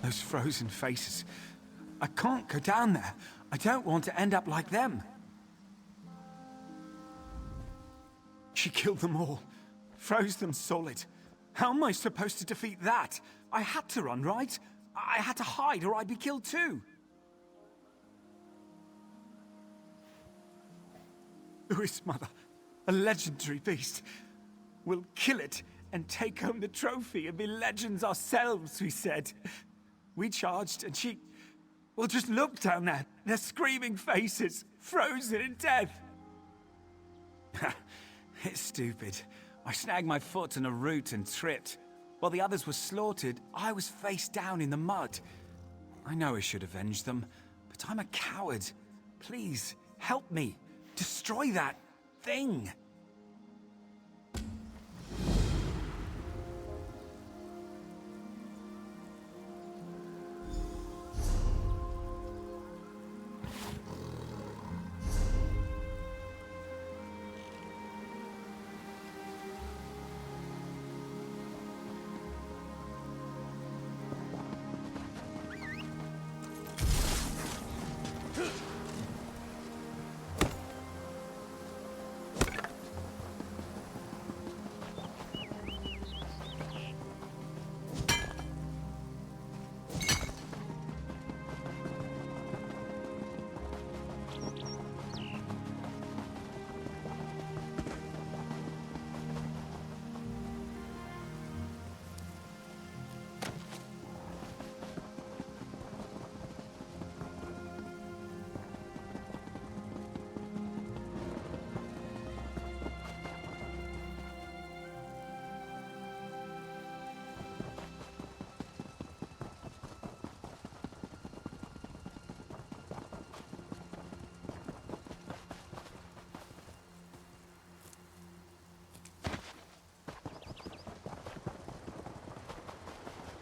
Those frozen faces. I can't go down there. I don't want to end up like them. She killed them all. Froze them solid. How am I supposed to defeat that? I had to run, right? I had to hide or I'd be killed too. Lewis, Mother, a legendary beast. We'll kill it and take home the trophy and be legends ourselves, we said. We charged and she... Well, just look down there. Their screaming faces, frozen in death. It's stupid. I snagged my foot in a root and tripped. While the others were slaughtered, I was face down in the mud. I know I should avenge them, but I'm a coward. Please, help me. Destroy that thing.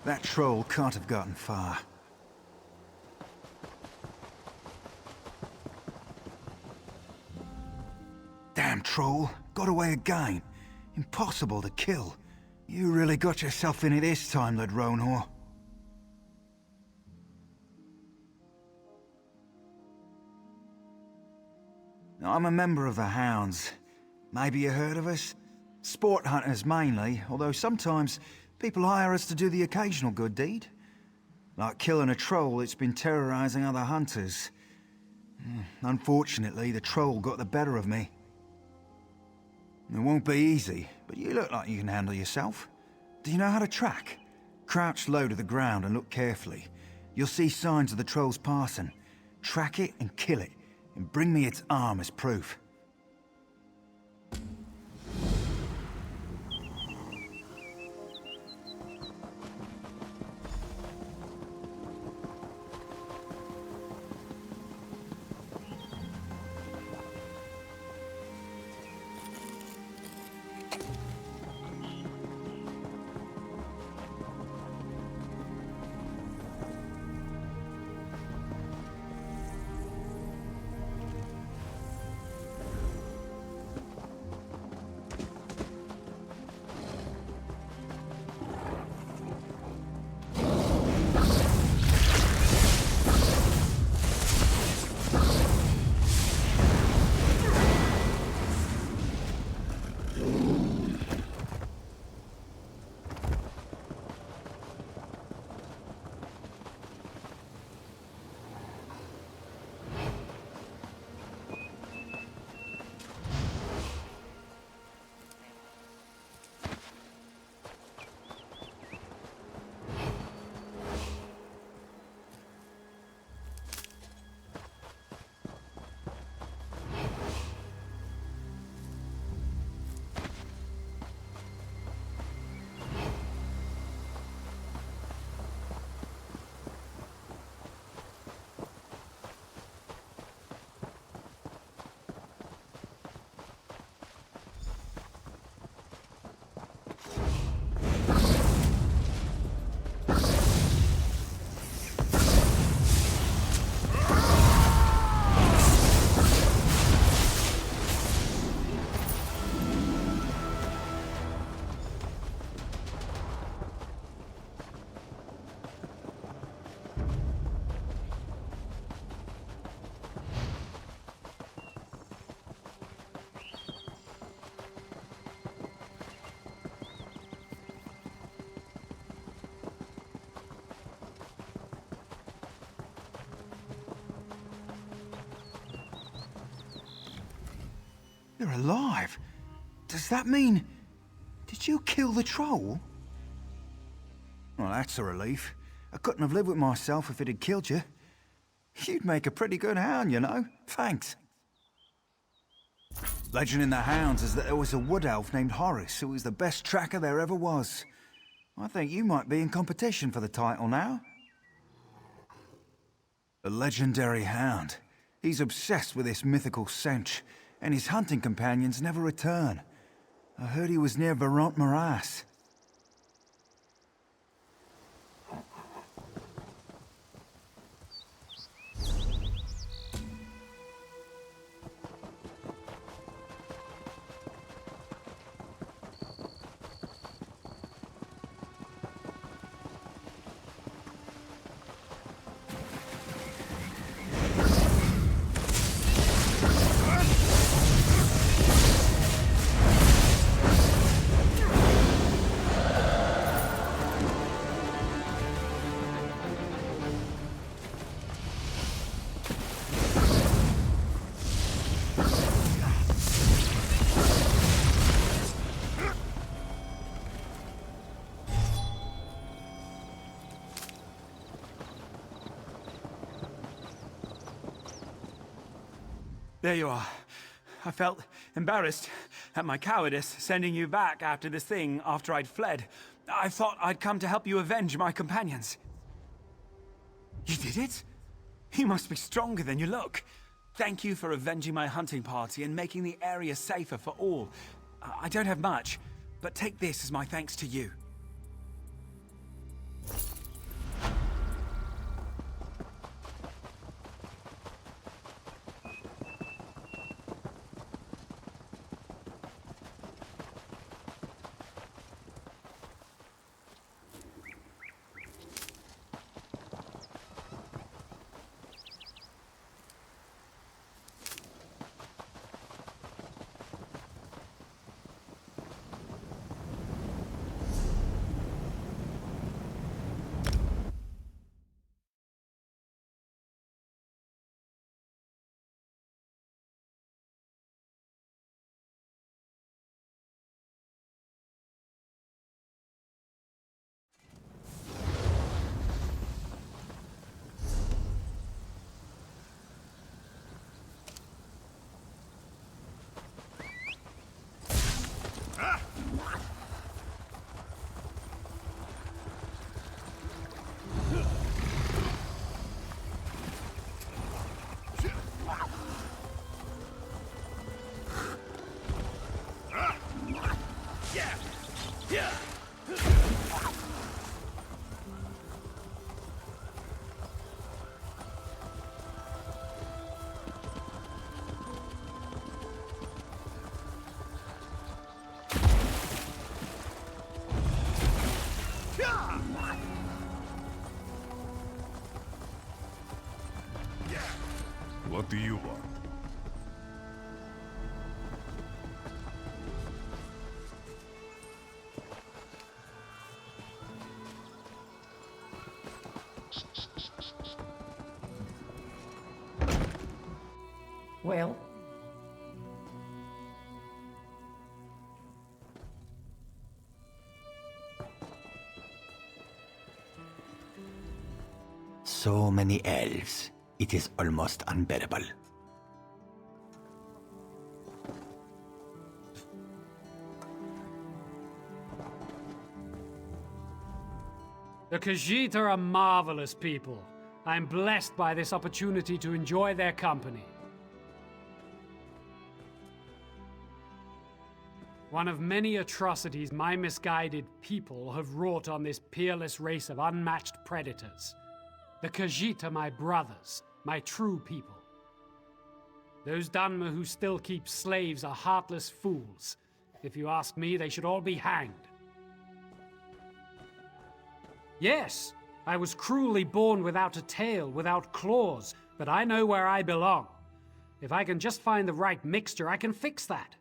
That troll can't have gotten far. Damn troll, got away again. Impossible to kill. You really got yourself in it this time, lad Ronhor. I'm a member of the Hounds. Maybe you heard of us? Sport hunters mainly, although sometimes people hire us to do the occasional good deed. Like killing a troll that's been terrorizing other hunters. Unfortunately, the troll got the better of me. It won't be easy, but you look like you can handle yourself. Do you know how to track? Crouch low to the ground and look carefully. You'll see signs of the troll's passing. Track it and kill it, and bring me its arm as proof. You're alive. Does that mean... Did you kill the troll? Well, that's a relief. I couldn't have lived with myself if it had killed you. You'd make a pretty good hound, you know. Thanks. Legend in the hounds is that there was a wood elf named Horace who was the best tracker there ever was. I think you might be in competition for the title now. A legendary hound. He's obsessed with this mythical stench, and his hunting companions never return. I heard he was near Veront Morass. There you are. I felt embarrassed at my cowardice sending you back after this thing after I'd fled. I thought I'd come to help you avenge my companions. You did it? You must be stronger than you look. Thank you for avenging my hunting party and making the area safer for all. I don't have much, but take this as my thanks to you. What do you want? Well, so many elves. It is almost unbearable. The Khajiit are a marvelous people. I'm blessed by this opportunity to enjoy their company. One of many atrocities my misguided people have wrought on this peerless race of unmatched predators. The Khajiit are my brothers, my true people. Those Dunmer who still keep slaves are heartless fools. If you ask me, they should all be hanged. Yes, I was cruelly born without a tail, without claws, but I know where I belong. If I can just find the right mixture, I can fix that.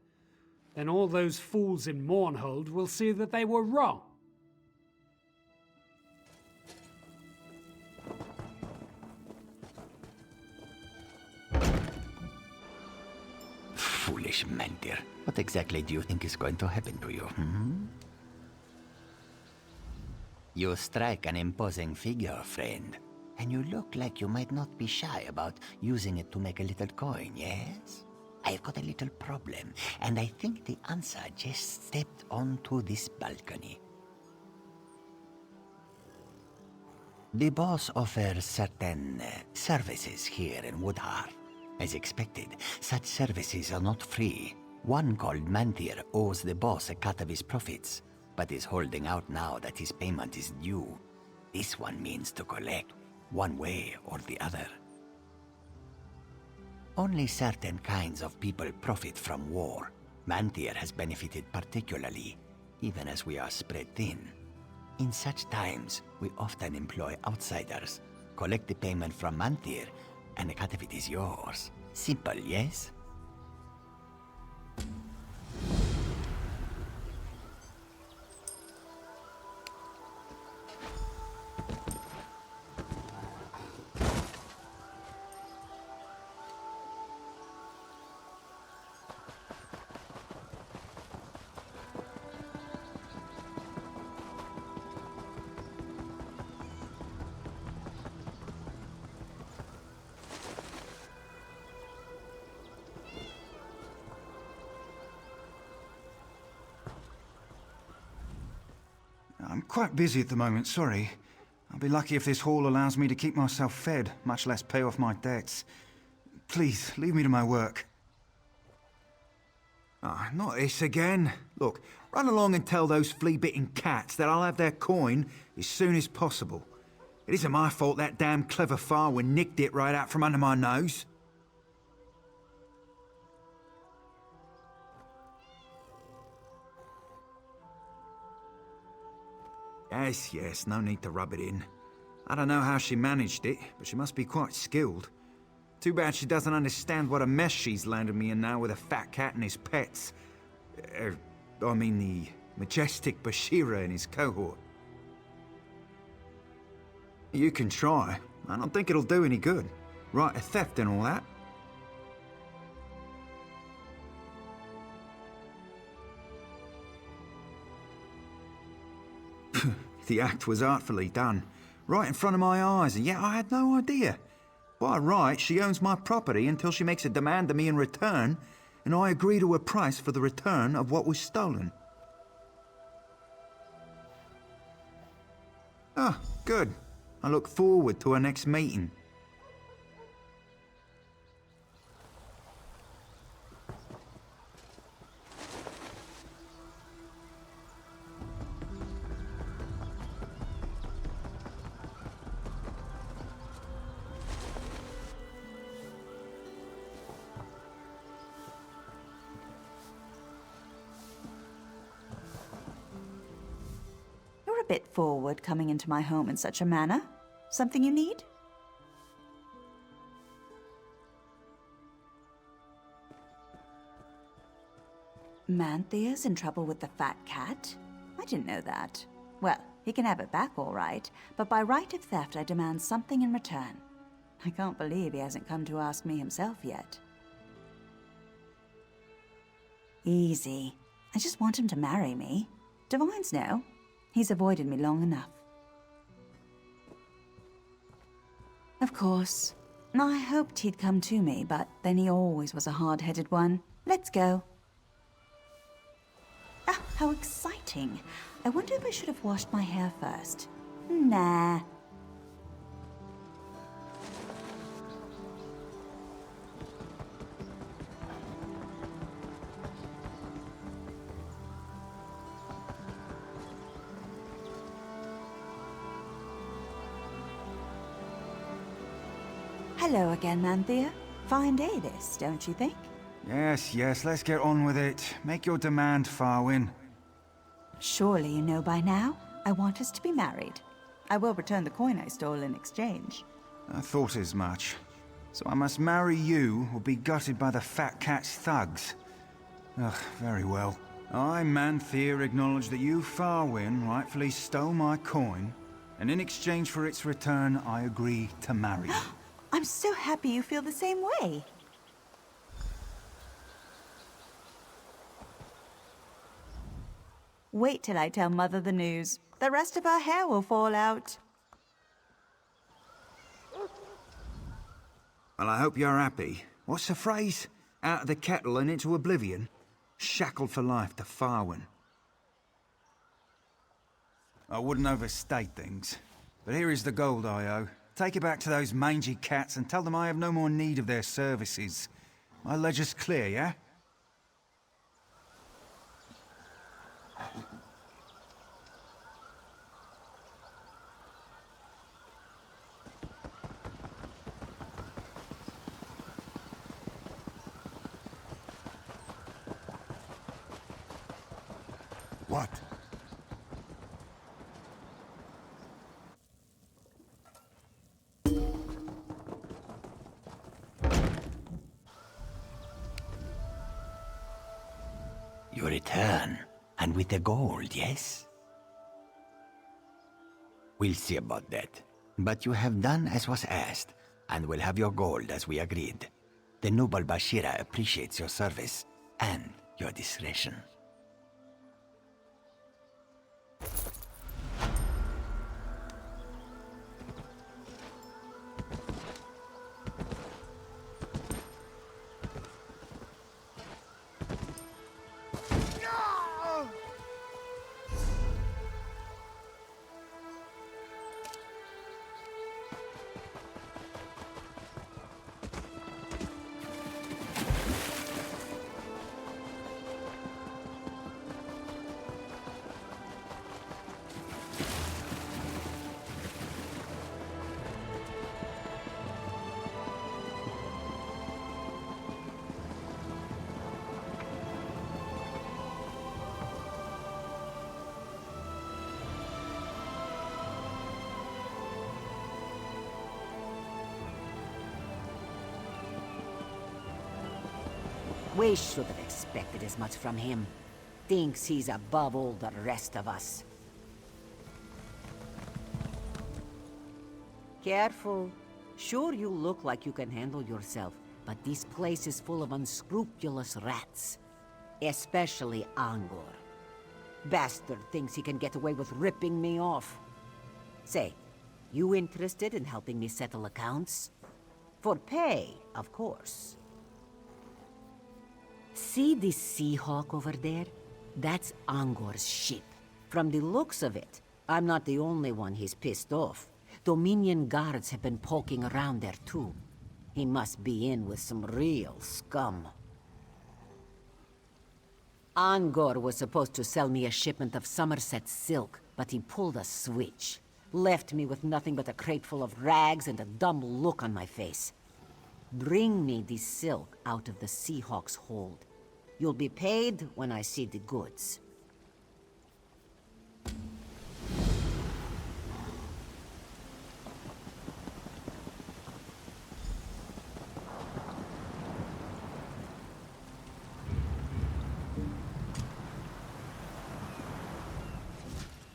Then all those fools in Mournhold will see that they were wrong. Foolish foolish, Mandir. What exactly do you think is going to happen to you, hmm? You strike an imposing figure, friend. And you look like you might not be shy about using it to make a little coin, yes? I've got a little problem, and I think the answer just stepped onto this balcony. The boss offers certain services here in Woodheart. As expected, such services are not free. One called Mantir owes the boss a cut of his profits, but is holding out now that his payment is due. This one means to collect, one way or the other. Only certain kinds of people profit from war. Mantir has benefited particularly, even as we are spread thin. In such times, we often employ outsiders. Collect the payment from Mantir, and a cut of it is yours. Simple, yes? I'm quite busy at the moment, sorry. I'll be lucky if this hall allows me to keep myself fed, much less pay off my debts. Please, leave me to my work. Ah, not this again. Look, run along and tell those flea-bitten cats that I'll have their coin as soon as possible. It isn't my fault that damn clever Farwin nicked it right out from under my nose. Yes, no need to rub it in. I don't know how she managed it, but she must be quite skilled. Too bad she doesn't understand what a mess she's landed me in now with a fat cat and his pets. I mean the majestic Bashira and his cohort. You can try. I don't think it'll do any good. Right, a theft and all that. The act was artfully done, right in front of my eyes, and yet I had no idea. By right, she owns my property until she makes a demand of me in return, and I agree to a price for the return of what was stolen. Ah, good. I look forward to our next meeting. A bit forward coming into my home in such a manner. Something you need? Manthea's in trouble with the fat cat? I didn't know that. Well, he can have it back all right, but by right of theft I demand something in return. I can't believe he hasn't come to ask me himself yet. Easy. I just want him to marry me. Divines know. He's avoided me long enough. Of course. I hoped he'd come to me, but then he always was a hard-headed one. Let's go. Ah, how exciting. I wonder if I should have washed my hair first. Nah. Hello again, Manthea. Fine day this, don't you think? Yes, let's get on with it. Make your demand, Farwin. Surely you know by now. I want us to be married. I will return the coin I stole in exchange. I thought as much. So I must marry you or be gutted by the fat cat's thugs. Ugh, very well. I, Manthea, acknowledge that you, Farwin, rightfully stole my coin, and in exchange for its return, I agree to marry you. I'm so happy you feel the same way. Wait till I tell Mother the news. The rest of her hair will fall out. Well, I hope you're happy. What's the phrase? Out of the kettle and into oblivion? Shackled for life to Farwen. I wouldn't overstate things, but here is the gold I owe. Take it back to those mangy cats and tell them I have no more need of their services. My ledger's clear, yeah? What? You return, and with the gold, yes? We'll see about that. But you have done as was asked, and will have your gold as we agreed. The noble Bashira appreciates your service, and your discretion. We should have expected as much from him. Thinks he's above all the rest of us. Careful. Sure, you look like you can handle yourself, but this place is full of unscrupulous rats. Especially Angor. Bastard thinks he can get away with ripping me off. Say, you interested in helping me settle accounts? For pay, of course. See this Seahawk over there? That's Angor's ship. From the looks of it, I'm not the only one he's pissed off. Dominion guards have been poking around there too. He must be in with some real scum. Angor was supposed to sell me a shipment of Somerset silk, but he pulled a switch. Left me with nothing but a crate full of rags and a dumb look on my face. Bring me the silk out of the Seahawk's hold. You'll be paid when I see the goods.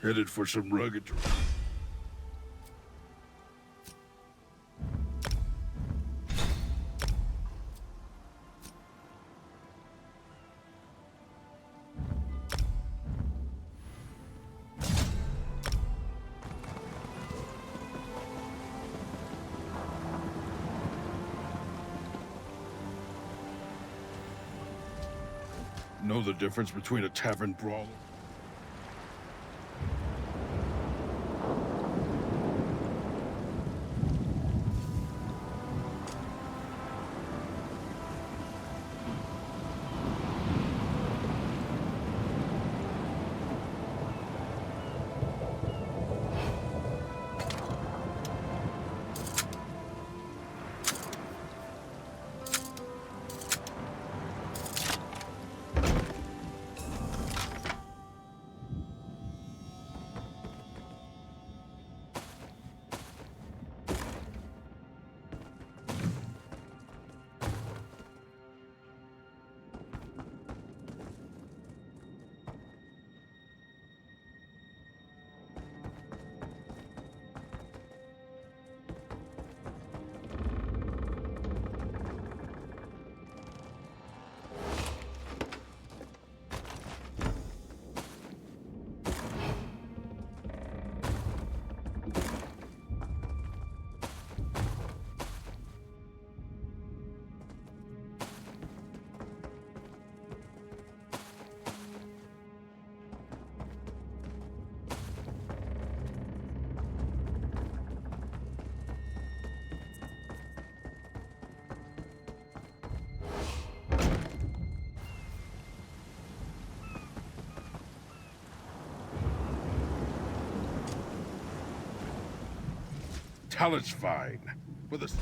Headed for some rugged. Know the difference between a tavern brawler? Talent's fine. With a...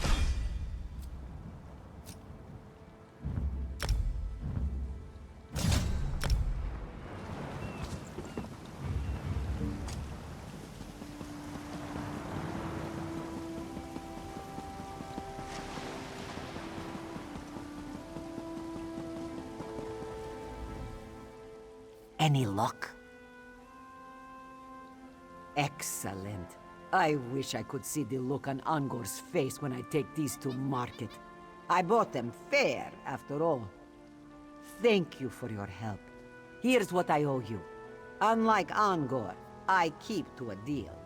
Any luck? Excellent. I wish I could see the look on Angor's face when I take these to market. I bought them fair, after all. Thank you for your help. Here's what I owe you. Unlike Angor, I keep to a deal.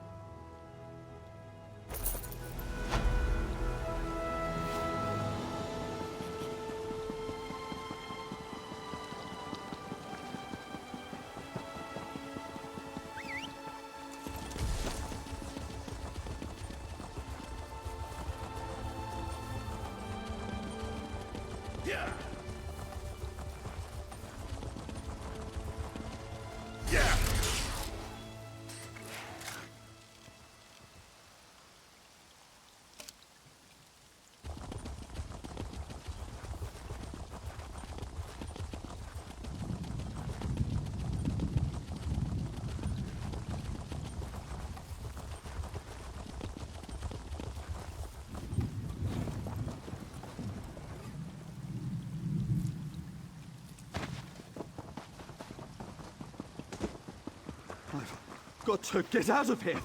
I've got to get out of here.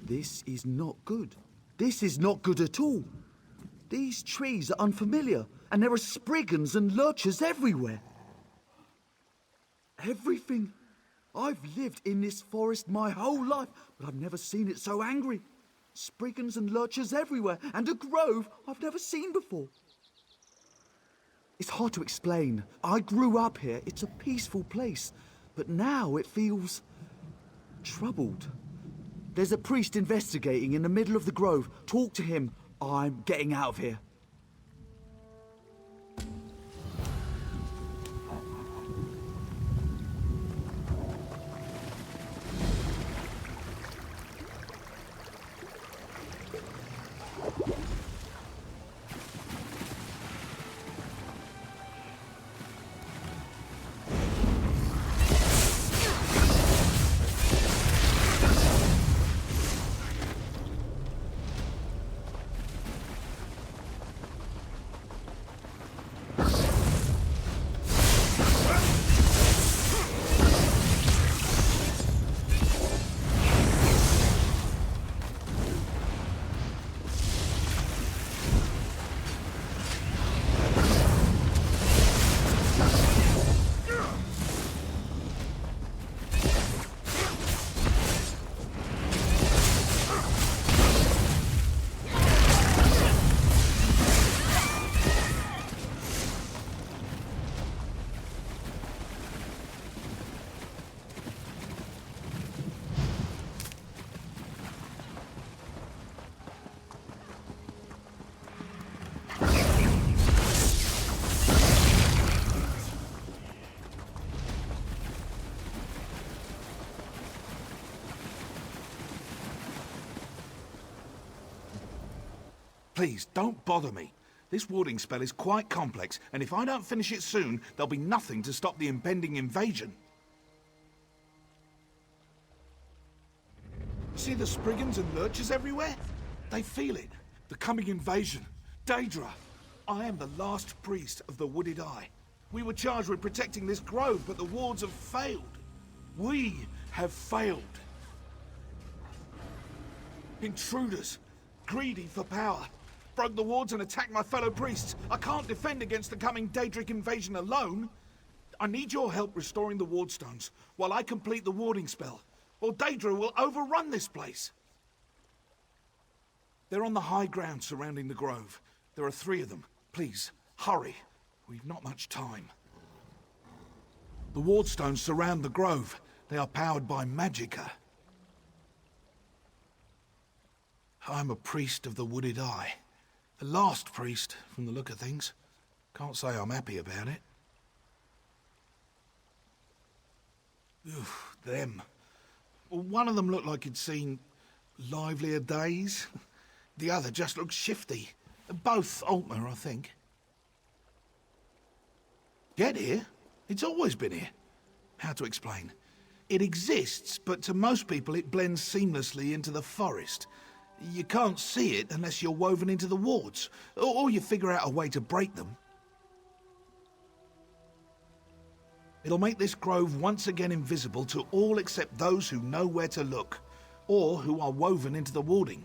This is not good. This is not good at all. These trees are unfamiliar, and there are spriggans and lurchers everywhere. Everything. I've lived in this forest my whole life, but I've never seen it so angry. Spriggans and lurchers everywhere, and a grove I've never seen before. It's hard to explain. I grew up here. It's a peaceful place, but now it feels troubled. There's a priest investigating in the middle of the grove. Talk to him. I'm getting out of here. Please, don't bother me. This warding spell is quite complex, and if I don't finish it soon, there'll be nothing to stop the impending invasion. See the spriggans and lurchers everywhere? They feel it. The coming invasion. Daedra, I am the last priest of the Wooded Eye. We were charged with protecting this grove, but the wards have failed. We have failed. Intruders, greedy for power, broke the wards and attacked my fellow priests. I can't defend against the coming Daedric invasion alone. I need your help restoring the wardstones while I complete the warding spell, or Daedra will overrun this place. They're on the high ground surrounding the grove. There are 3 of them. Please, hurry. We've not much time. The wardstones surround the grove. They are powered by magicka. I'm a priest of the Wooded Eye. The last priest, from the look of things. Can't say I'm happy about it. Them. Well, one of them looked like he'd seen livelier days. The other just looked shifty. Both Altmer, I think. Get here? It's always been here. How to explain? It exists, but to most people it blends seamlessly into the forest. You can't see it unless you're woven into the wards, or you figure out a way to break them. It'll make this grove once again invisible to all except those who know where to look, or who are woven into the warding.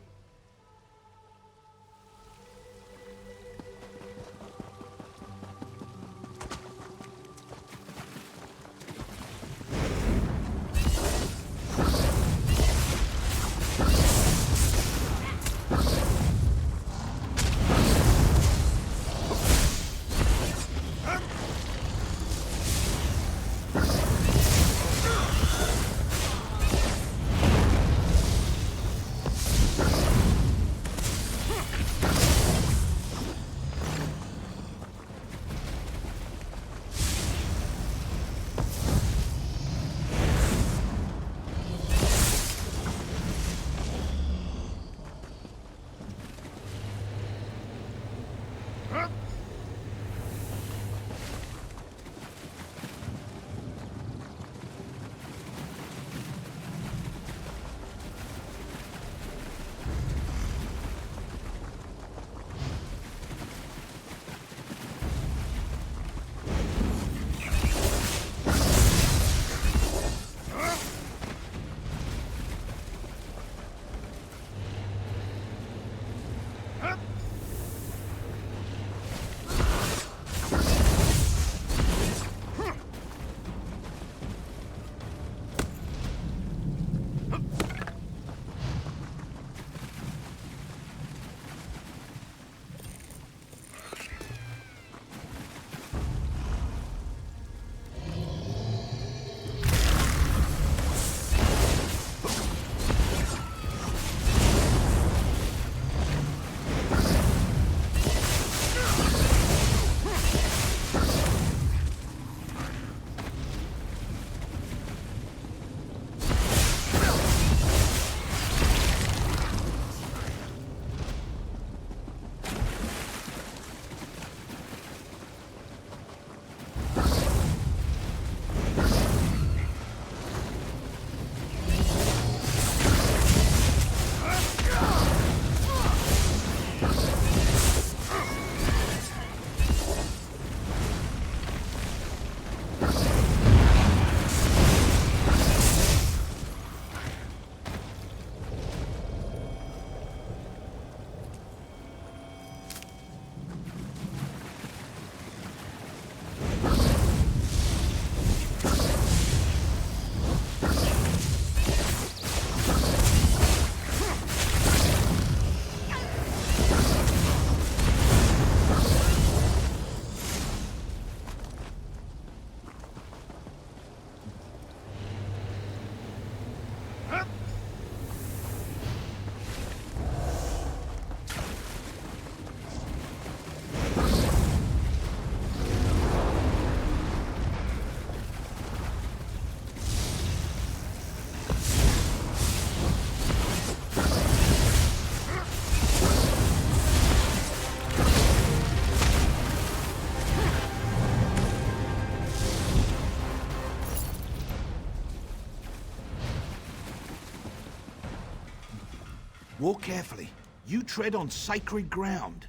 Walk carefully. You tread on sacred ground.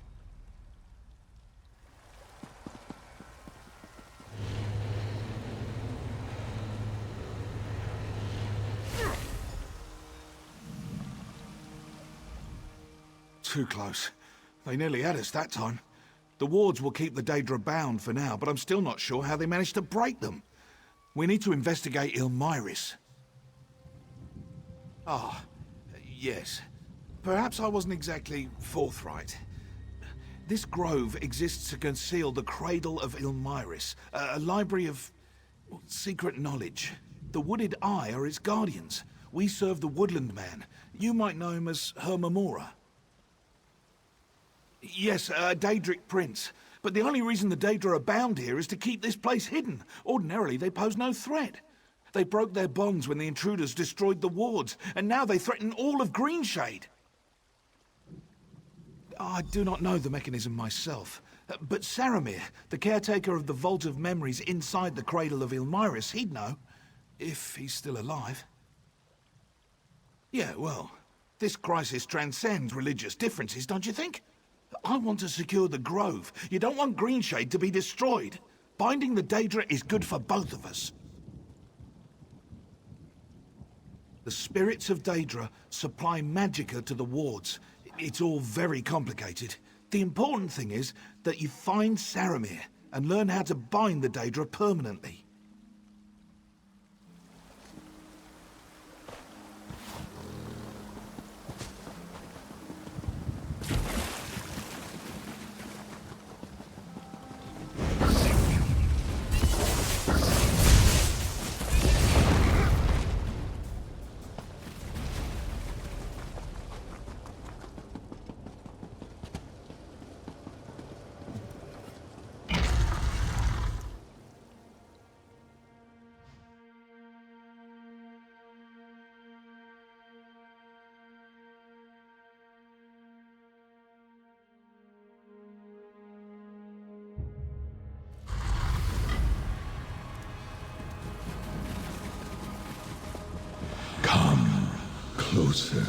Too close. They nearly had us that time. The wards will keep the Daedra bound for now, but I'm still not sure how they managed to break them. We need to investigate Ilmyris. Ah, yes. Perhaps I wasn't exactly forthright. This grove exists to conceal the Cradle of Ilmyris, a library of secret knowledge. The Wooded Eye are its guardians. We serve the Woodland Man. You might know him as Hermamora. Yes, a Daedric prince. But the only reason the Daedra are bound here is to keep this place hidden. Ordinarily, they pose no threat. They broke their bonds when the intruders destroyed the wards, and now they threaten all of Greenshade. I do not know the mechanism myself, but Saramir, the caretaker of the Vault of Memories inside the Cradle of Ilmyrus, he'd know, if he's still alive. Yeah, well, this crisis transcends religious differences, don't you think? I want to secure the Grove. You don't want Greenshade to be destroyed. Binding the Daedra is good for both of us. The spirits of Daedra supply magicka to the wards. It's all very complicated. The important thing is that you find Saramir and learn how to bind the Daedra permanently. Come closer.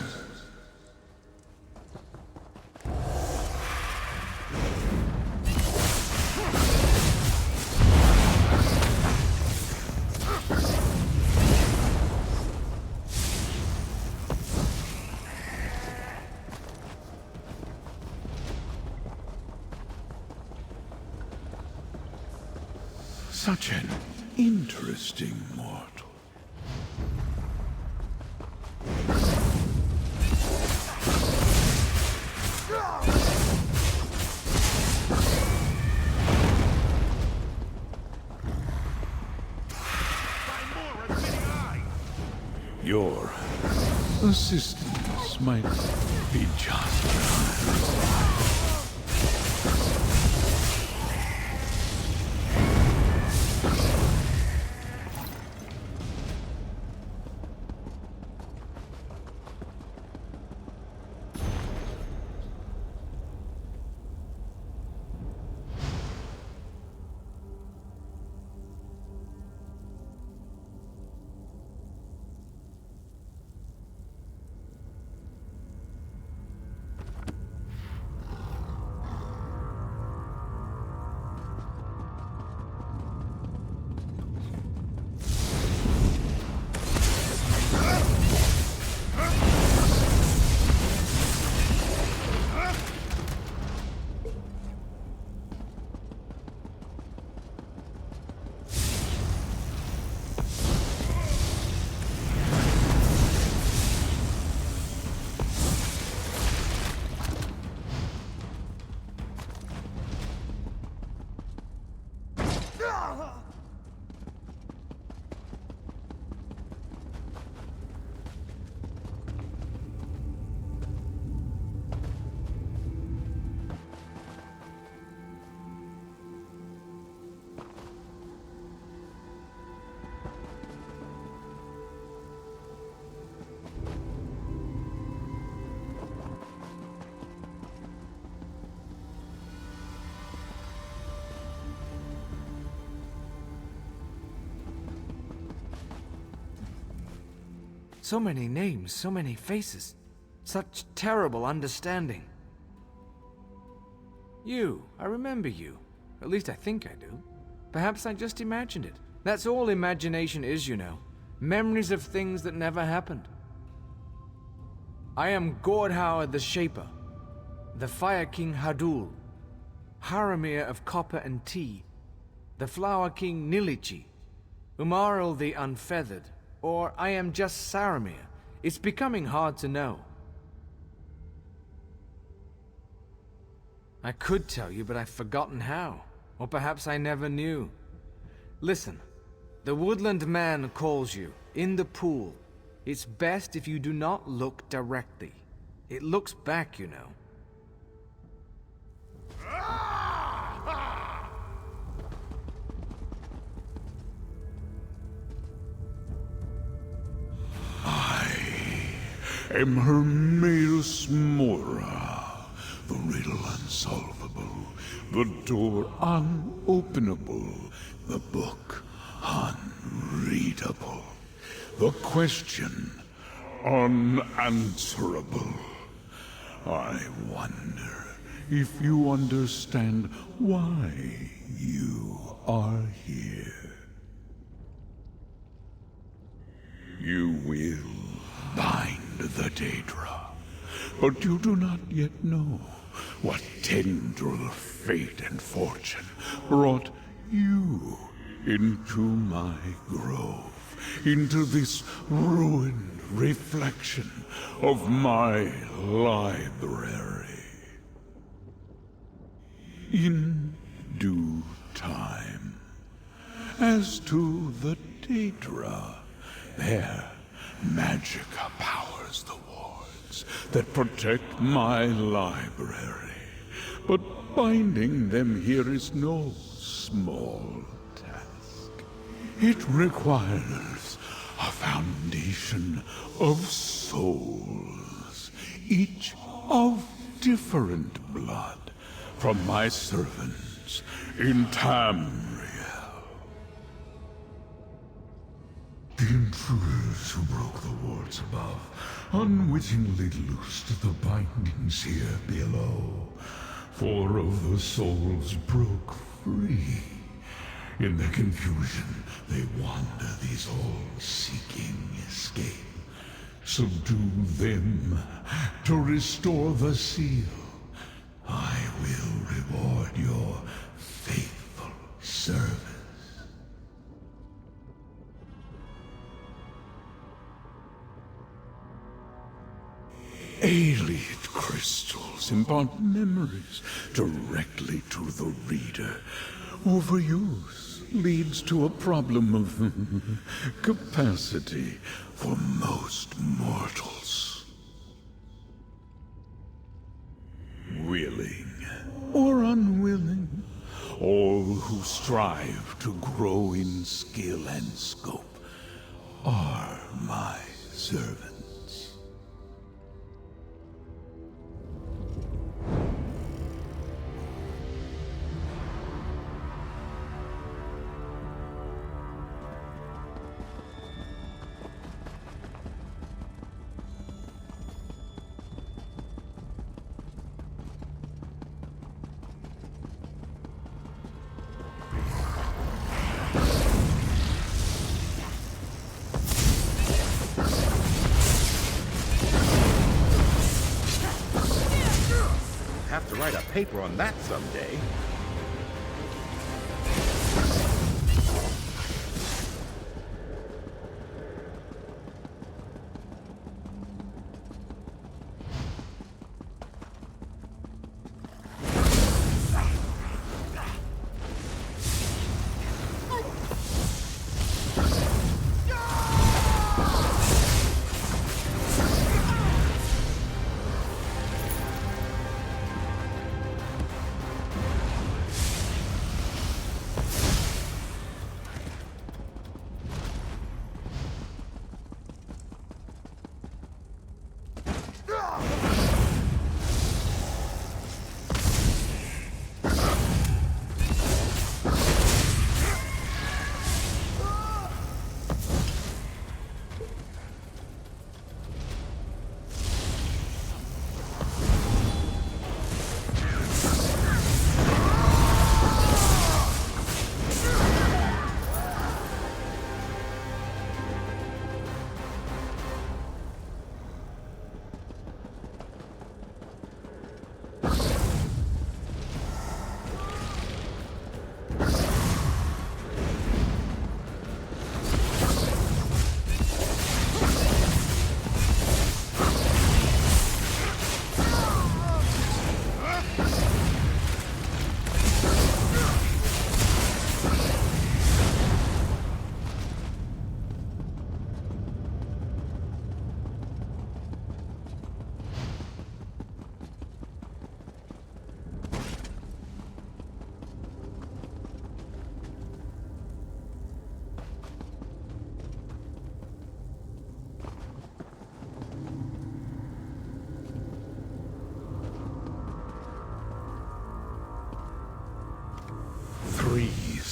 Such an interesting mortal. Your assistance might be justified. So many names, so many faces. Such terrible understanding. You, I remember you. At least I think I do. Perhaps I just imagined it. That's all imagination is, you know. Memories of things that never happened. I am Gordhauer the Shaper, the Fire King Hadul, Haramir of Copper and Tea, the Flower King Nilichi, Umaril the Unfeathered, or I am just Saramir. It's becoming hard to know. I could tell you, but I've forgotten how. Or perhaps I never knew. Listen, the woodland man calls you, in the pool. It's best if you do not look directly. It looks back, you know. am Hermaeus Mora, the riddle unsolvable, the door unopenable, the book unreadable, the question unanswerable. I wonder if you understand why you are here. You will bind the Daedra, but you do not yet know what tendril of fate and fortune brought you into my grove, into this ruined reflection of my library. In due time. As to the Daedra, their magicka powers the wards that protect my library. But binding them here is no small task. It requires a foundation of souls, each of different blood, from my servants in Tamriel. The intruders who broke the wards above unwittingly loosed the bindings here below. 4 of the souls broke free. In their confusion, they wander these halls seeking escape. Subdue them to restore the seal. I will reward your faithful service. Alien crystals impart memories directly to the reader. Overuse leads to a problem of capacity for most mortals. Willing or unwilling, all who strive to grow in skill and scope are my servants. Have to write a paper on that someday.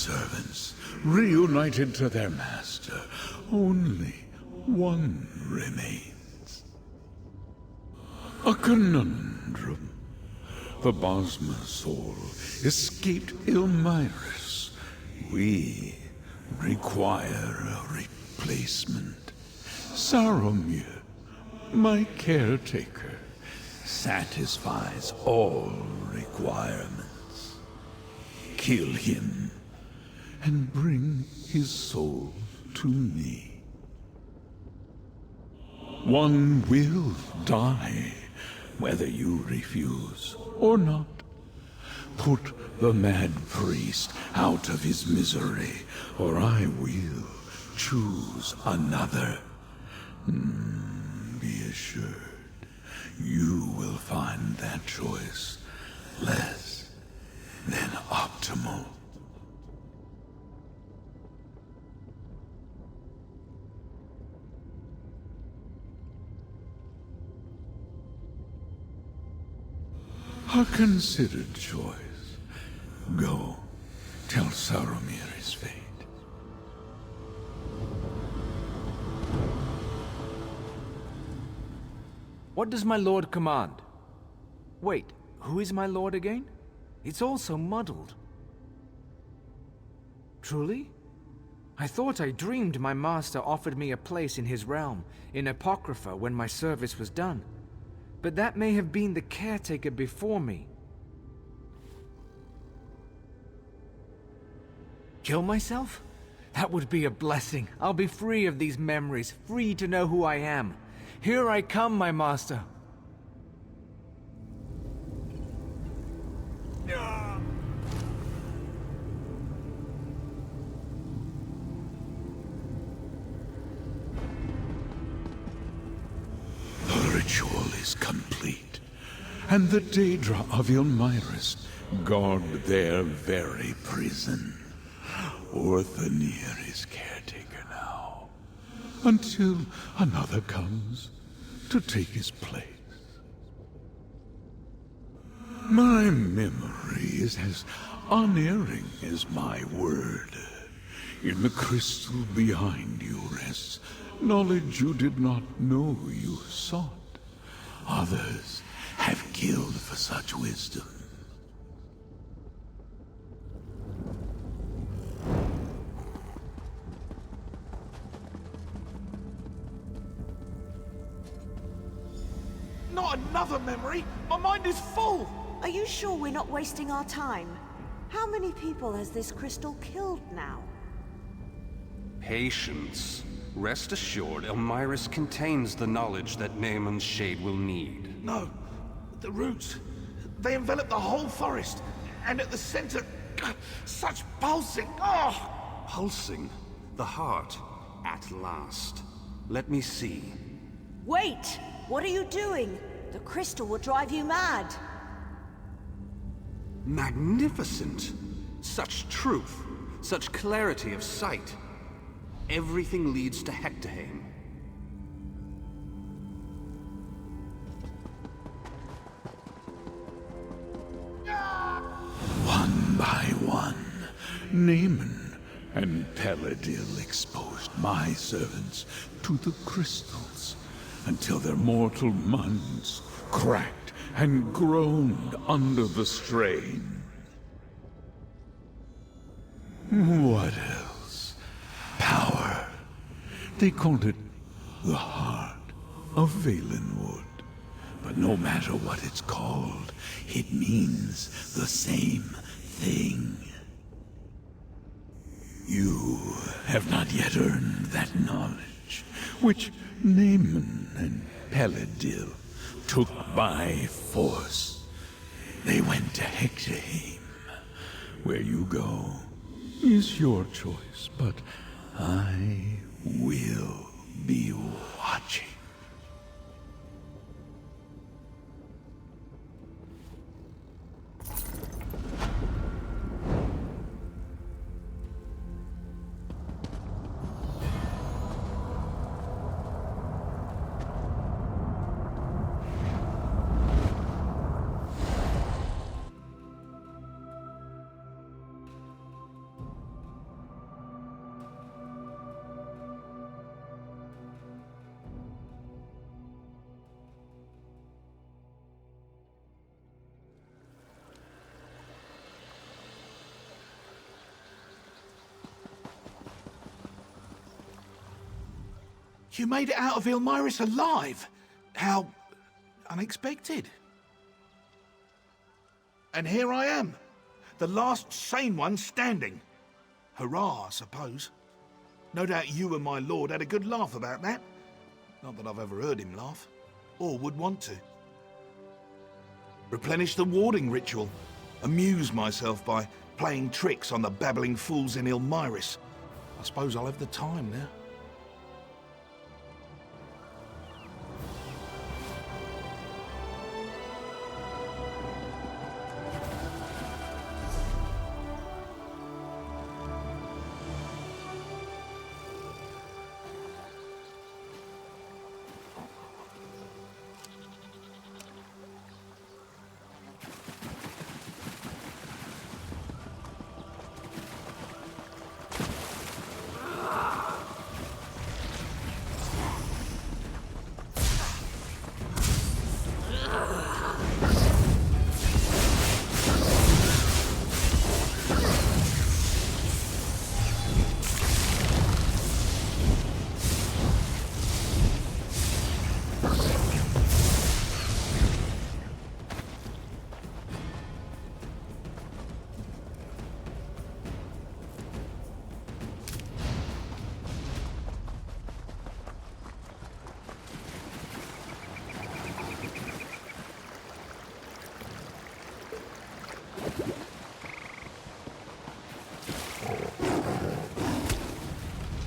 servants, reunited to their master. Only one remains. A conundrum. The Bosma soul escaped Ilmyrus. We require a replacement. Saromir, my caretaker, satisfies all requirements. Kill him and bring his soul to me. One will die, whether you refuse or not. Put the mad priest out of his misery, or I will choose another. Be assured, you will find that choice less than optimal. A considered choice. Go, tell Saromir his fate. What does my lord command? Wait, who is my lord again? It's all so muddled. Truly? I thought I dreamed my master offered me a place in his realm, in Apocrypha, when my service was done. But that may have been the caretaker before me. Kill myself? That would be a blessing. I'll be free of these memories, free to know who I am. Here I come, my master. The ritual is complete, and the Daedra of Ilmyrus guard their very prison. Orthanir is caretaker now, until another comes to take his place. My memory is as unerring as my word. In the crystal behind you rests knowledge you did not know you sought. Others have killed for such wisdom. Not another memory! My mind is full! Are you sure we're not wasting our time? How many people has this crystal killed now? Patience. Rest assured, Elmyrus contains the knowledge that Naaman's shade will need. No. The roots. They envelop the whole forest. And at the center... such pulsing... Oh! Pulsing? The heart. At last. Let me see. Wait! What are you doing? The crystal will drive you mad. Magnificent! Such truth. Such clarity of sight. Everything leads to Hectorheim. One by one, Naaman and Peladil exposed my servants to the crystals, until their mortal minds cracked and groaned under the strain. What else? Power. They called it the heart of Valenwood. But no matter what it's called, it means the same thing. You have not yet earned that knowledge, which Naaman and Peladil took by force. They went to Hectorheim. Where you go is your choice, but I will be watching. You made it out of Ilmyris alive! How unexpected. And here I am, the last sane one standing. Hurrah, I suppose. No doubt you and my lord had a good laugh about that. Not that I've ever heard him laugh, or would want to. Replenish the warding ritual. Amuse myself by playing tricks on the babbling fools in Ilmyris. I suppose I'll have the time now.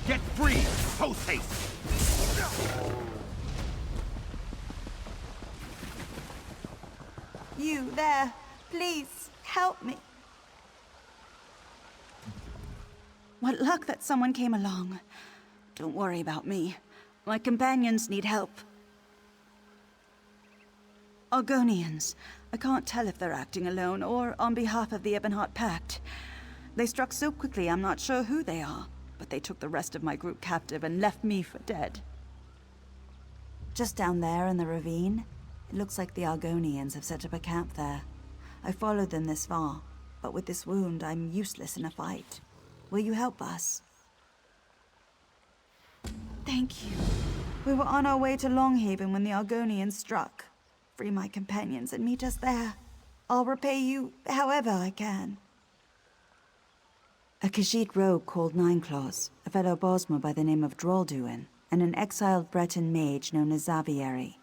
Get free! Post haste! You there, please help me. What luck that someone came along. Don't worry about me. My companions need help. Argonians. I can't tell if they're acting alone or on behalf of the Ebonheart Pact. They struck so quickly I'm not sure who they are, but they took the rest of my group captive and left me for dead. Just down there in the ravine, it looks like the Argonians have set up a camp there. I followed them this far, but with this wound, I'm useless in a fight. Will you help us? Thank you. We were on our way to Longhaven when the Argonians struck. Free my companions and meet us there. I'll repay you however I can. A Khajiit rogue called Nineclaws, a fellow Bosmer by the name of Drolduin, and an exiled Breton mage known as Xavieri.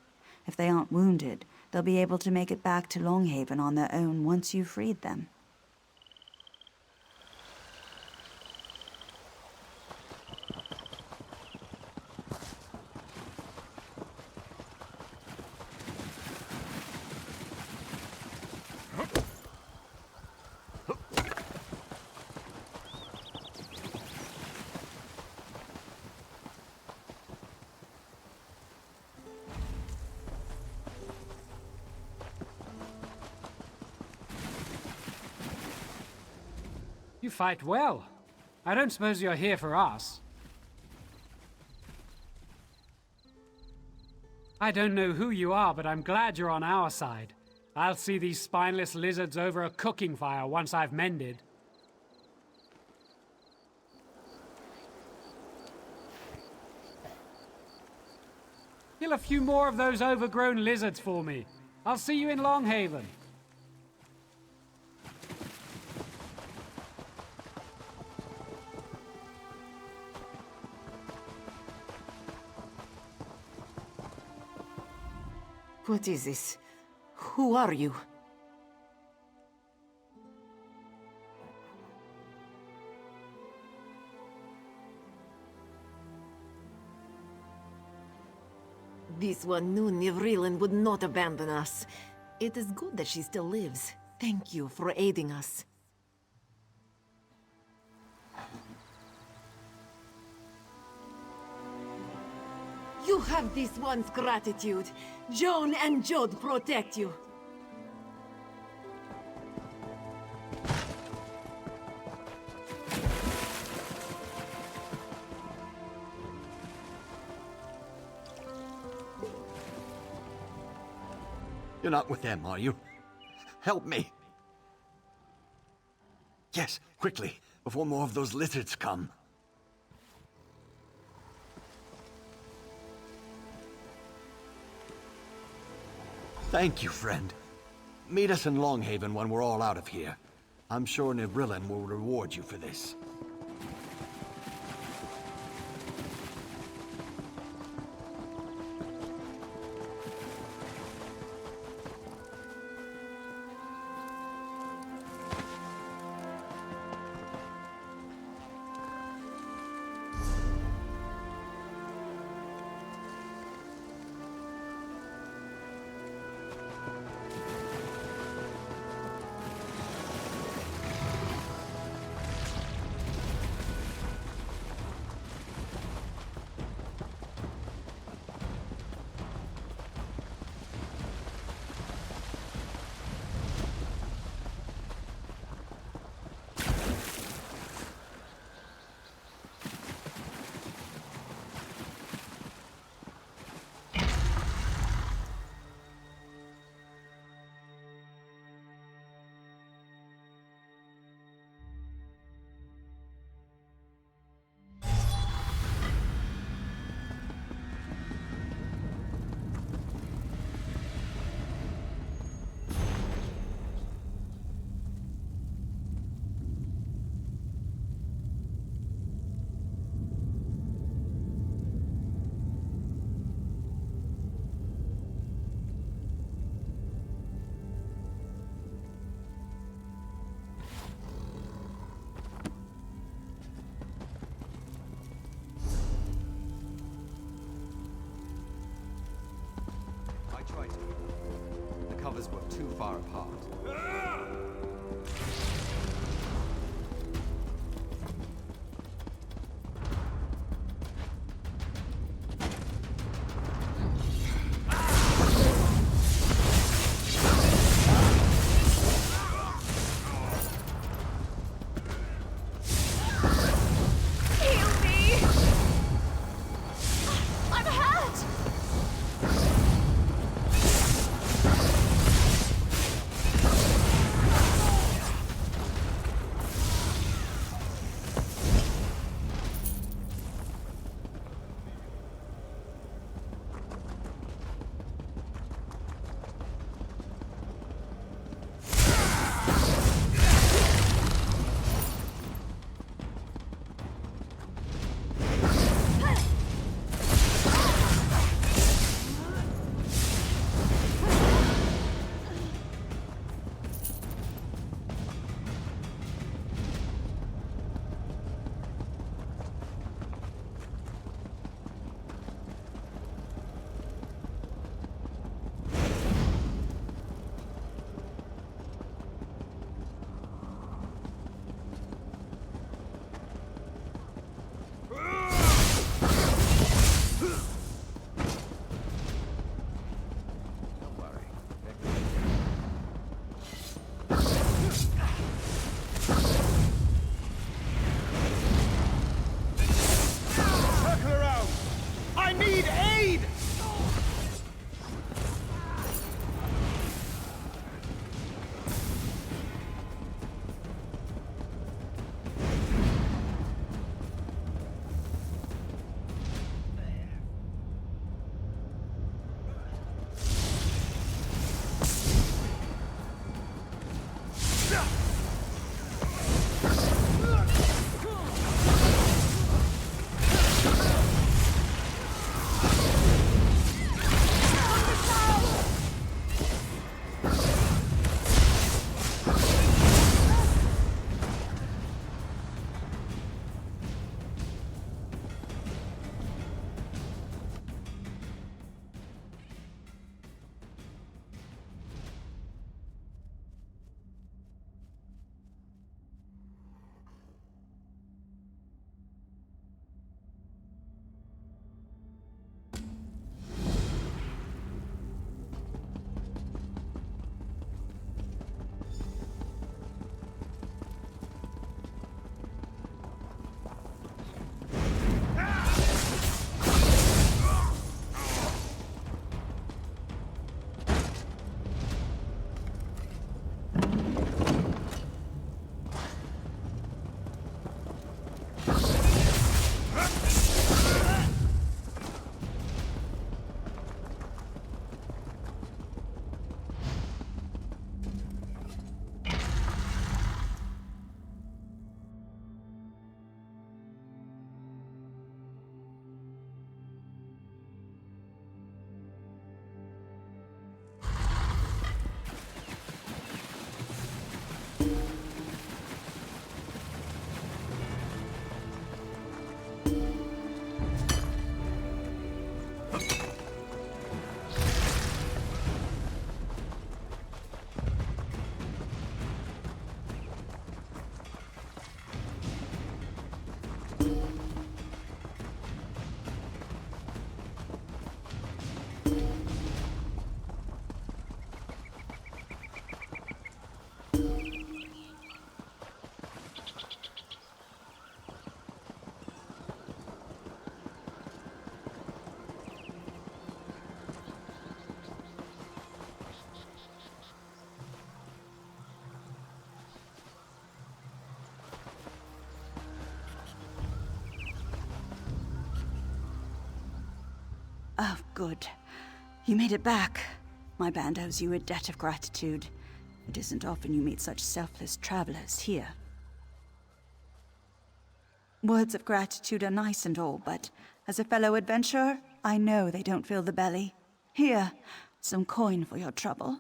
If they aren't wounded, they'll be able to make it back to Longhaven on their own once you've freed them. You fight well. I don't suppose you're here for us. I don't know who you are, but I'm glad you're on our side. I'll see these spineless lizards over a cooking fire once I've mended. Kill a few more of those overgrown lizards for me. I'll see you in Longhaven. What is this? Who are you? This one knew Nivrilin would not abandon us. It is good that she still lives. Thank you for aiding us. You have this one's gratitude. Joan and Jod protect you. You're not with them, are you? Help me. Yes, quickly, before more of those lizards come. Thank you, friend. Meet us in Longhaven when we're all out of here. I'm sure Nibrillen will reward you for this. The covers were too far apart. good. You made it back. My band owes you a debt of gratitude. It isn't often you meet such selfless travelers here. Words of gratitude are nice and all, but as a fellow adventurer, I know they don't fill the belly. Here, some coin for your trouble.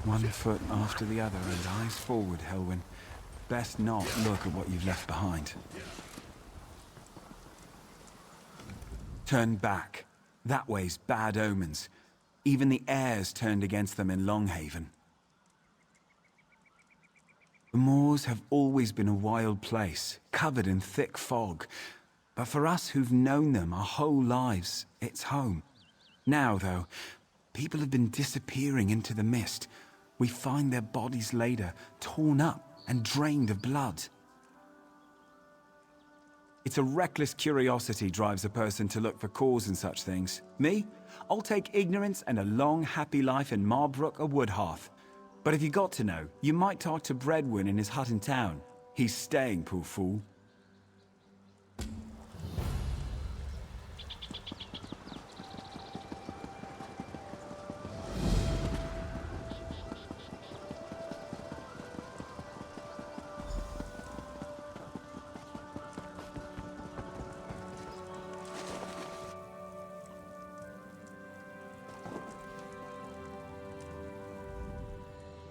One foot after the other and eyes forward, Helwyn. Best not look at what you've left behind. Turn back. That way's bad omens. Even the air's turned against them in Longhaven. The moors have always been a wild place, covered in thick fog. But for us who've known them our whole lives, it's home. Now, though, people have been disappearing into the mist. We find their bodies later, torn up and drained of blood. It's a reckless curiosity drives a person to look for cause in such things. Me? I'll take ignorance and a long, happy life in Marbrook or Woodheart. But if you got to know, you might talk to Breadwin in his hut in town. He's staying, poor fool.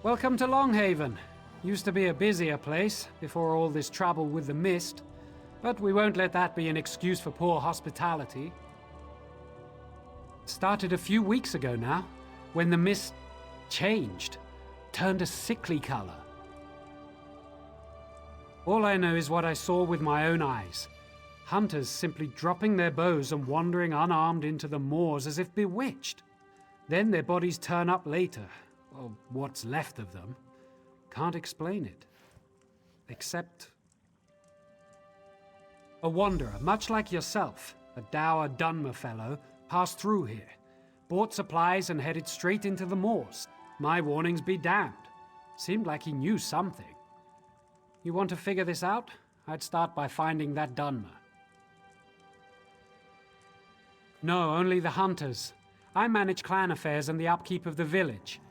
Welcome to Longhaven. Used to be a busier place before all this trouble with the mist, but we won't let that be an excuse for poor hospitality. It started a few weeks ago now, when the mist changed, turned a sickly color. All I know is what I saw with my own eyes. Hunters simply dropping their bows and wandering unarmed into the moors as if bewitched. Then their bodies turn up later. Or what's left of them. Can't explain it. Except a wanderer, much like yourself, a dour Dunmer fellow, passed through here, bought supplies and headed straight into the moors. My warnings be damned. Seemed like he knew something. You want to figure this out? I'd start by finding that Dunmer. No, only the hunters. I manage clan affairs and the upkeep of the village.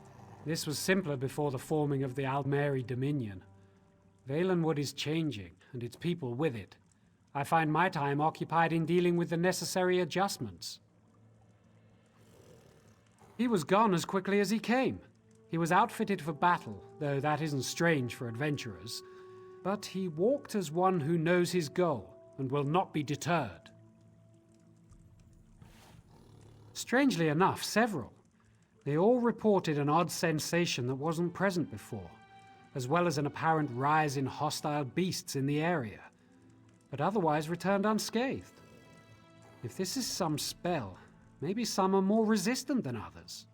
This was simpler before the forming of the Aldmeri Dominion. Valenwood is changing, and its people with it. I find my time occupied in dealing with the necessary adjustments. He was gone as quickly as he came. He was outfitted for battle, though that isn't strange for adventurers. But he walked as one who knows his goal, and will not be deterred. Strangely enough, several. They all reported an odd sensation that wasn't present before, as well as an apparent rise in hostile beasts in the area, but otherwise returned unscathed. If this is some spell, maybe some are more resistant than others.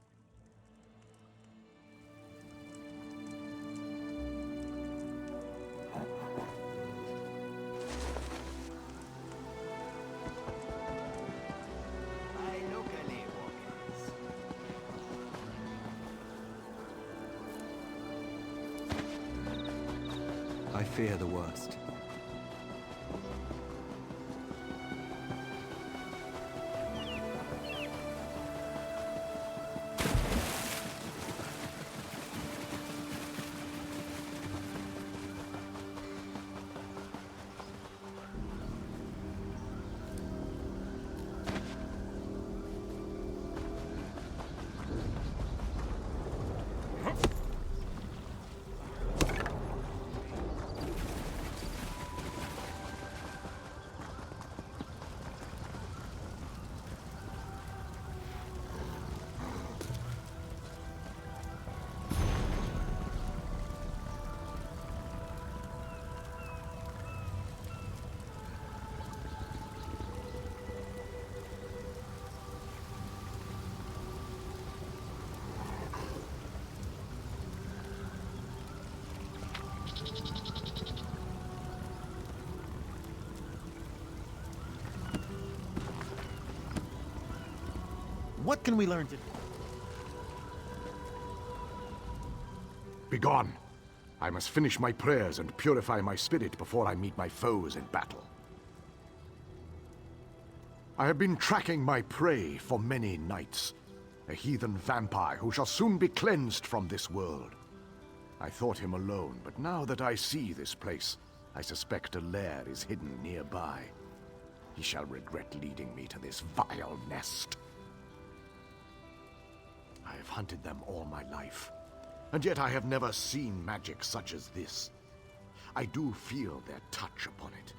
I fear the worst. What can we learn today? Begone! I must finish my prayers and purify my spirit before I meet my foes in battle. I have been tracking my prey for many nights. A heathen vampire who shall soon be cleansed from this world. I thought him alone, but now that I see this place, I suspect a lair is hidden nearby. He shall regret leading me to this vile nest. I have hunted them all my life, and yet I have never seen magic such as this. I do feel their touch upon it.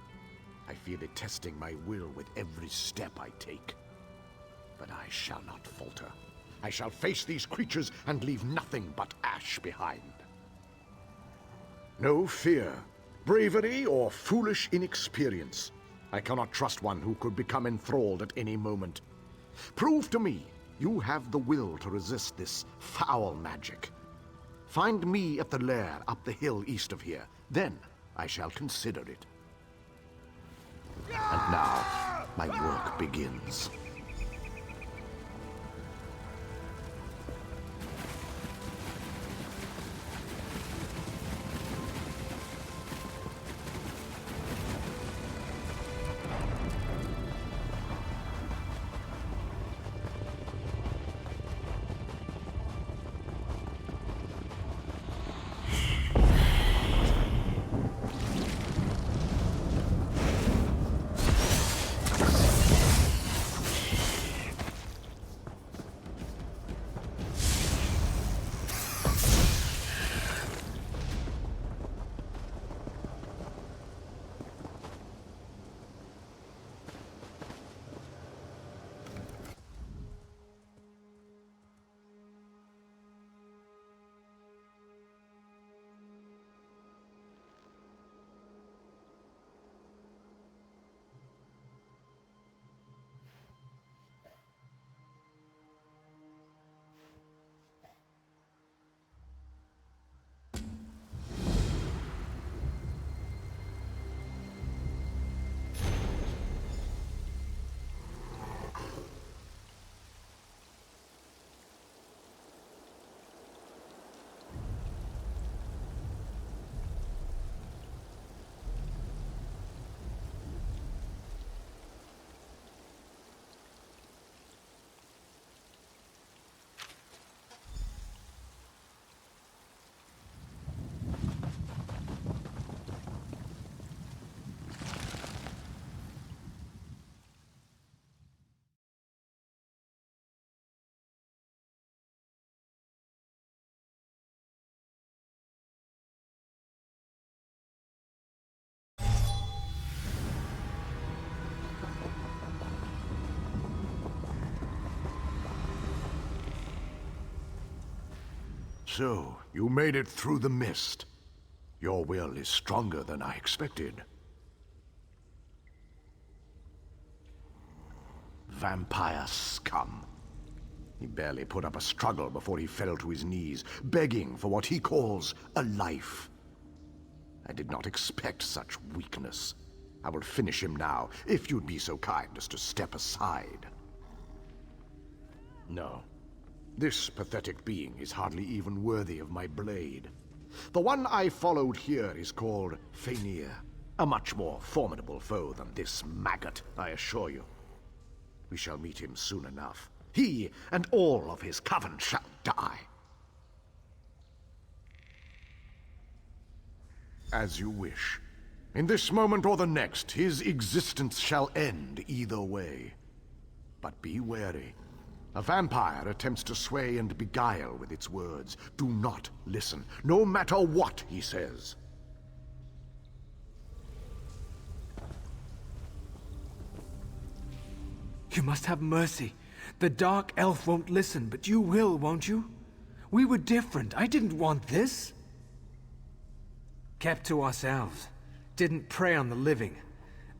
I feel it testing my will with every step I take. But I shall not falter. I shall face these creatures and leave nothing but ash behind. No fear, bravery, or foolish inexperience. I cannot trust one who could become enthralled at any moment. Prove to me you have the will to resist this foul magic. Find me at the lair up the hill east of here. Then I shall consider it. And now, my work begins. So, you made it through the mist. Your will is stronger than I expected. Vampire scum. He barely put up a struggle before he fell to his knees, begging for what he calls a life. I did not expect such weakness. I will finish him now, if you'd be so kind as to step aside. No. This pathetic being is hardly even worthy of my blade. The one I followed here is called Fenir, a much more formidable foe than this maggot, I assure you. We shall meet him soon enough. He and all of his coven shall die. As you wish. In this moment or the next, his existence shall end either way. But be wary. A vampire attempts to sway and beguile with its words. Do not listen, no matter what he says. You must have mercy. The Dark Elf won't listen, but you will, won't you? We were different. I didn't want this. Kept to ourselves. Didn't prey on the living.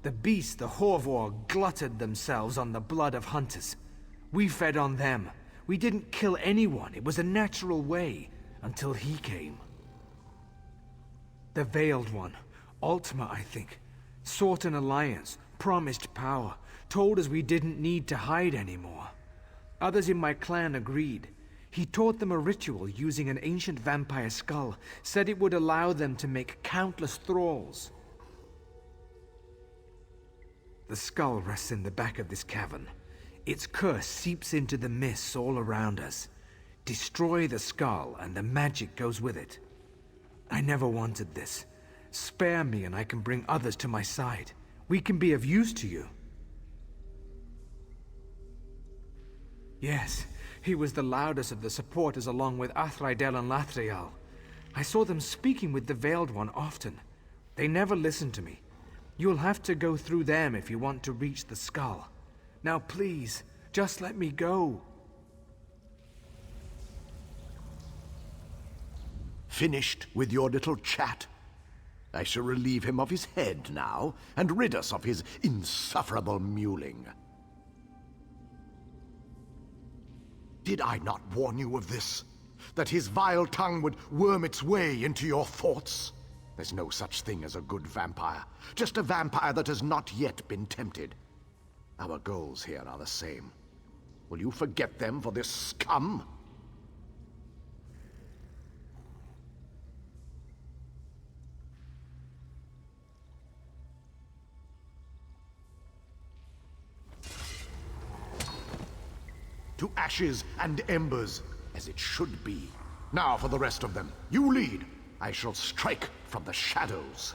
The beasts, the Horvor, glutted themselves on the blood of hunters. We fed on them. We didn't kill anyone. It was a natural way, until he came. The Veiled One, Ultima, I think, sought an alliance, promised power, told us we didn't need to hide anymore. Others in my clan agreed. He taught them a ritual using an ancient vampire skull, said it would allow them to make countless thralls. The skull rests in the back of this cavern. Its curse seeps into the mists all around us. Destroy the skull, and the magic goes with it. I never wanted this. Spare me, and I can bring others to my side. We can be of use to you. Yes, he was the loudest of the supporters along with Athraidel and Lathriel. I saw them speaking with the Veiled One often. They never listened to me. You'll have to go through them if you want to reach the skull. Now please, just let me go. Finished with your little chat? I shall relieve him of his head now, and rid us of his insufferable mewling. Did I not warn you of this? That his vile tongue would worm its way into your thoughts? There's no such thing as a good vampire, just a vampire that has not yet been tempted. Our goals here are the same. Will you forget them for this scum? To ashes and embers, as it should be. Now for the rest of them. You lead. I shall strike from the shadows.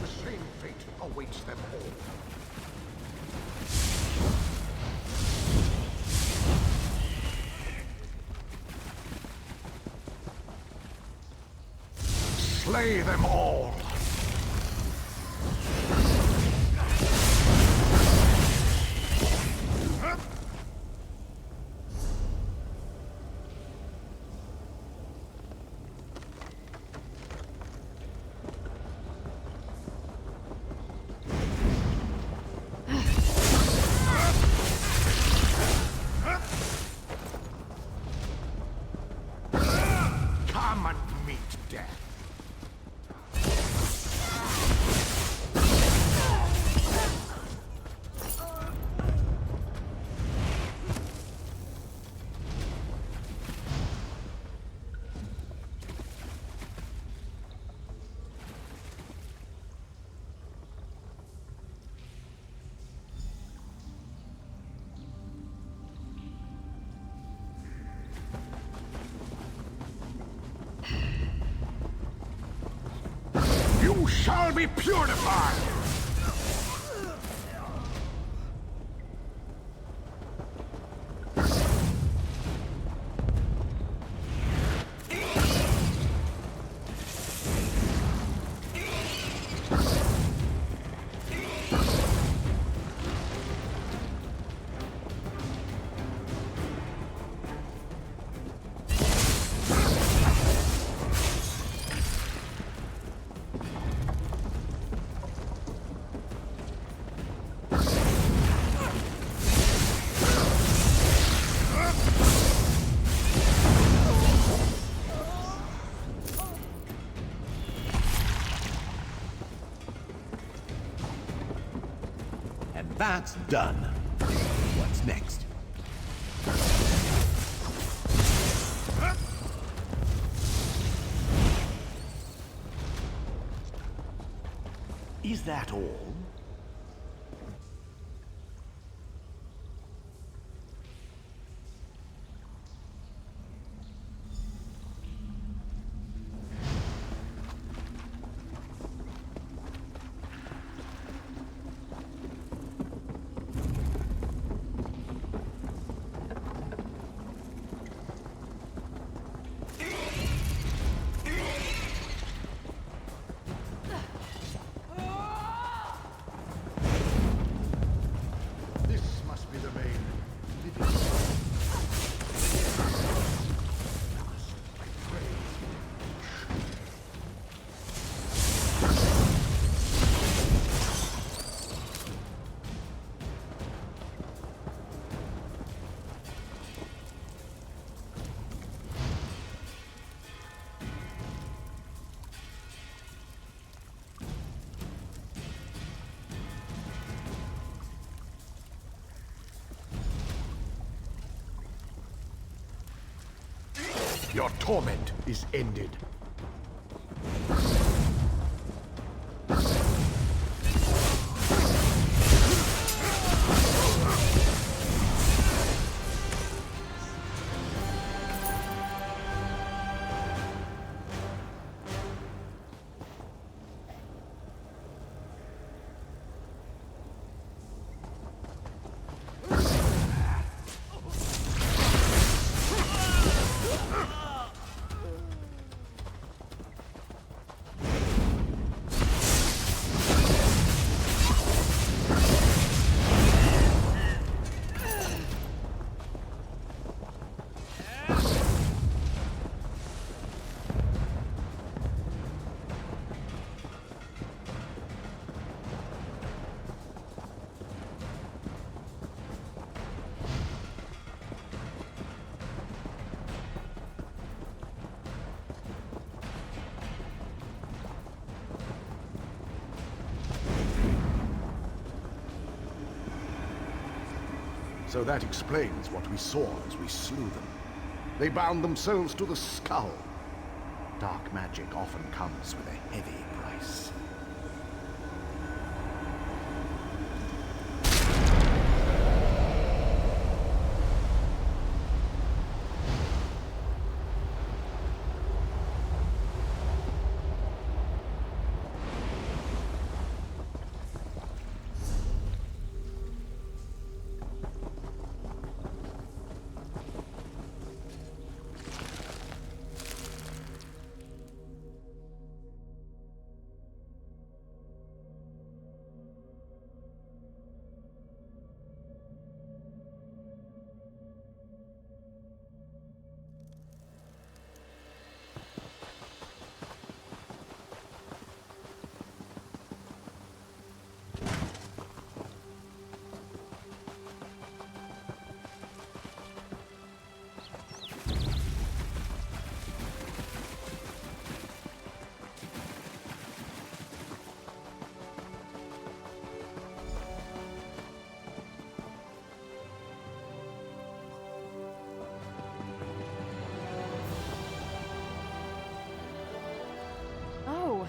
The same fate awaits them all. Slay them all! Come and meet death. You shall be purified! That's done. What's next? Is that all? Your torment is ended. So that explains what we saw as we slew them. They bound themselves to the skull. Dark magic often comes with a heavy price.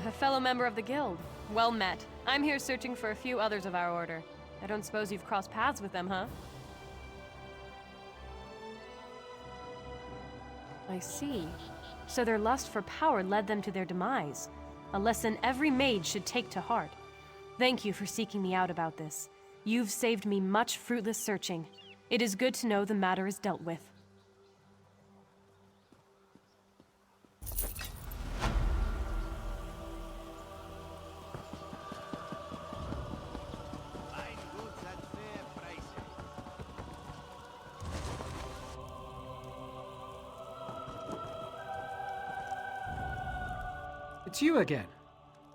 A fellow member of the guild. Well met. I'm here searching for a few others of our order. I don't suppose you've crossed paths with them, huh? I see. So their lust for power led them to their demise. A lesson every mage should take to heart. Thank you for seeking me out about this. You've saved me much fruitless searching. It is good to know the matter is dealt with. It's you again.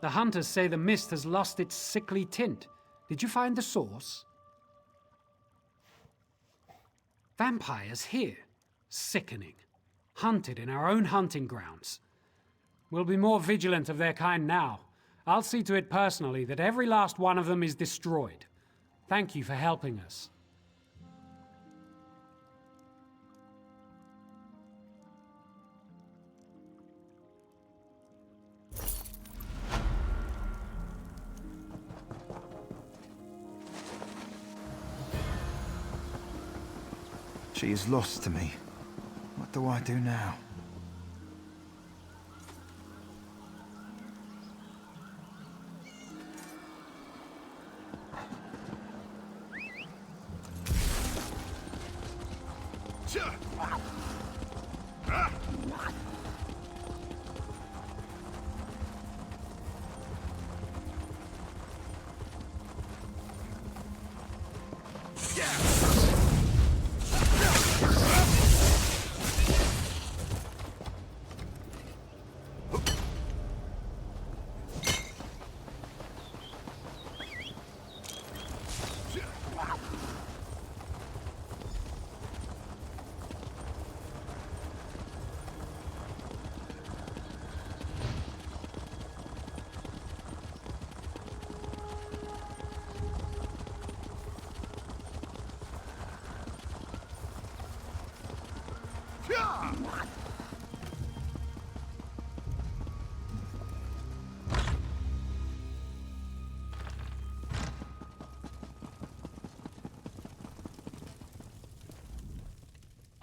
The hunters say the mist has lost its sickly tint. Did you find the source? Vampires here. Sickening. Hunted in our own hunting grounds. We'll be more vigilant of their kind now. I'll see to it personally that every last one of them is destroyed. Thank you for helping us. She is lost to me. What do I do now?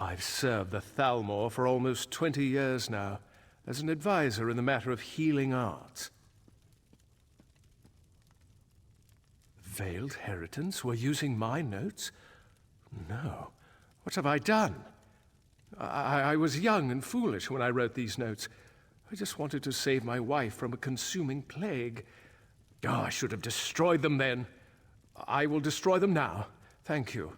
I've served the Thalmor for almost 20 years now, as an advisor in the matter of healing arts. Veiled Heritons were using my notes? No. What have I done? I was young and foolish when I wrote these notes. I just wanted to save my wife from a consuming plague. Oh, I should have destroyed them then. I will destroy them now. Thank you.